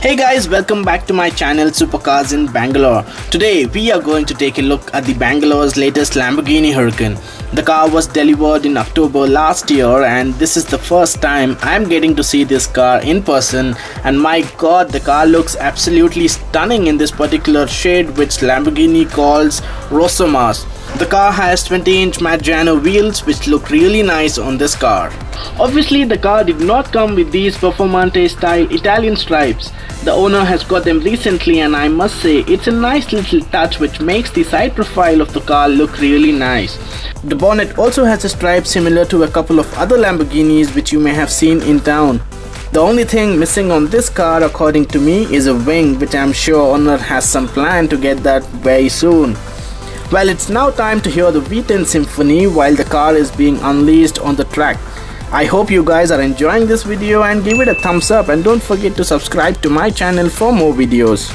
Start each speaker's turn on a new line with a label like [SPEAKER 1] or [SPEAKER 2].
[SPEAKER 1] Hey guys, welcome back to my channel Supercars in Bangalore. Today we are going to take a look at the Bangalore's latest Lamborghini Huracan. The car was delivered in October last year and this is the first time I am getting to see this car in person, and my god, the car looks absolutely stunning in this particular shade which Lamborghini calls Rosso Mars. The car has 20-inch Maggiano wheels which look really nice on this car. Obviously the car did not come with these Performante style Italian stripes. The owner has got them recently and I must say it's a nice little touch which makes the side profile of the car look really nice. The bonnet also has a stripe similar to a couple of other Lamborghinis which you may have seen in town. The only thing missing on this car according to me is a wing, which I'm sure owner has some plan to get that very soon. Well, it's now time to hear the V10 Symphony while the car is being unleashed on the track. I hope you guys are enjoying this video and give it a thumbs up, and don't forget to subscribe to my channel for more videos.